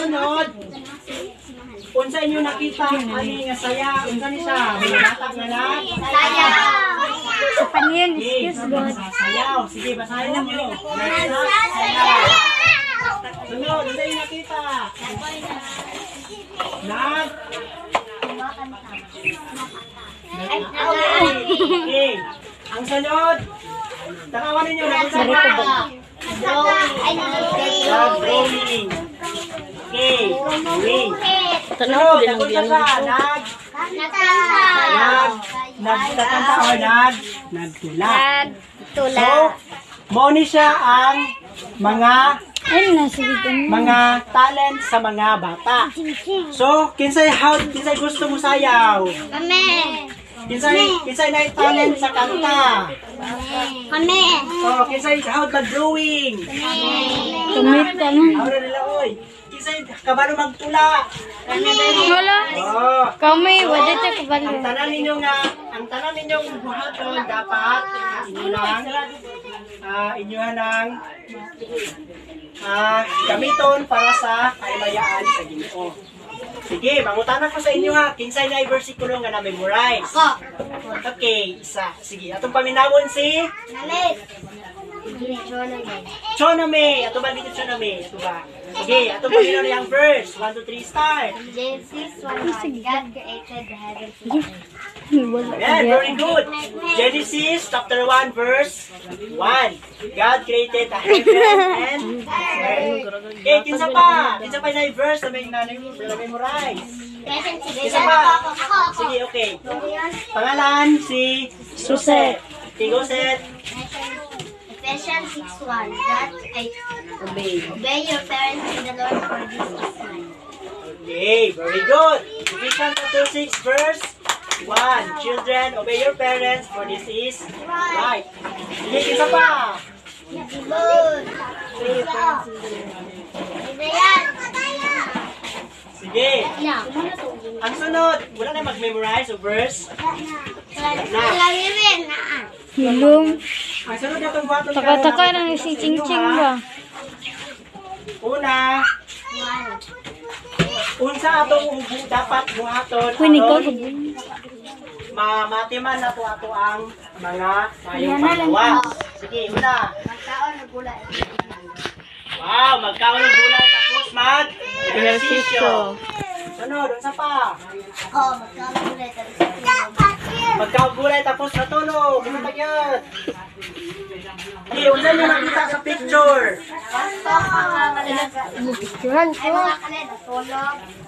sunod, unsa inyo nakita ani nga saya, unsa ni siya? Mga bata nga na? Saya. Sa paningin, excuse God. Sayaw. Sige, basahin ninyo. Sayaw. Sunod, unsa inyo nakita? Nag? Okay. Ang sunod, takawan ninyo, nag-usap. Drawing. Okay. Drawing. Sunod, nag-usap siya. Nagtatanta o nagtula. So, mauni siya ang mga talent sa mga bata. So, kinsay gusto mo sayaw? Kami. Kinsay na talent sa kanta? Kami. Oh, kinsay how the drawing? Tumit ka na. Ahora nila oy. Kinsay kabalo magtula? Wala. Oh. Kami, wala siya kabalo. Ang tanan ninyong buhaton dapat inyuhan ng gamiton para sa kaimayaan sa Ginoo. Sige, mangutanan ko sa inyo ha. Kinsay na versikulo nga na-memorize? Okay, isa. Sige, atong paminawon si? Choname. Ato ba dito Choname? Ato ba? Sige, atong paminawon yung verse. 1, 2, 3, start. Genesis 1:1. God created the heavens and earth. Yeah, very good. Genesis chapter 1 verse 1. God created the heaven and earth. Okay, kinsa pa na yung verse na may memorize? Kinsa pa? Sige, okay. Pangalan si Suset. Okay, go Set. Ephesians 6:1. God obey your parents in the Lord, for this is right. Okay, very good. Ephesians chapter 6 verse 1. Children, obey your parents, for this is right. Sige, isa pa. Good. Sige. Ang sunod, wala na mag-memorize o verse. Hilong. Ang sunod na itong buhaton Taka-taka lang si Ching-Ching ba? Una, unsa atong dapat buhaton matiman na ato ang mga mayong panglawas. Sige, una. Magkaon ng gulay. Wow, magkaon ng gulay tapos mag-ehersisyo. Sunod, unsa pa? Magkaon ng gulay tapos Magkaon gulay tapos natulog. Ano pa yan? Okay, unsa niyo nakita sa picture? Picturean ko.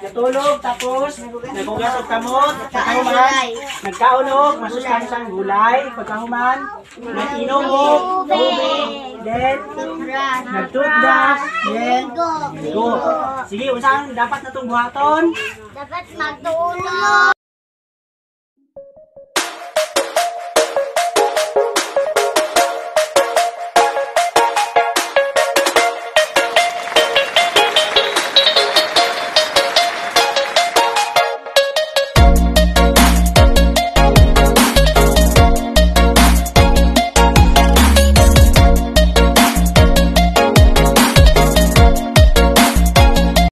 Natulog tapos nagugas og kamot, pagkahuman nagkaunog, masustansang gulay, pagkahuman nag-inom og tubig, then nagtutbrush, then go. Sige, unsa ang dapat natong buhaton? Dapat magtulog.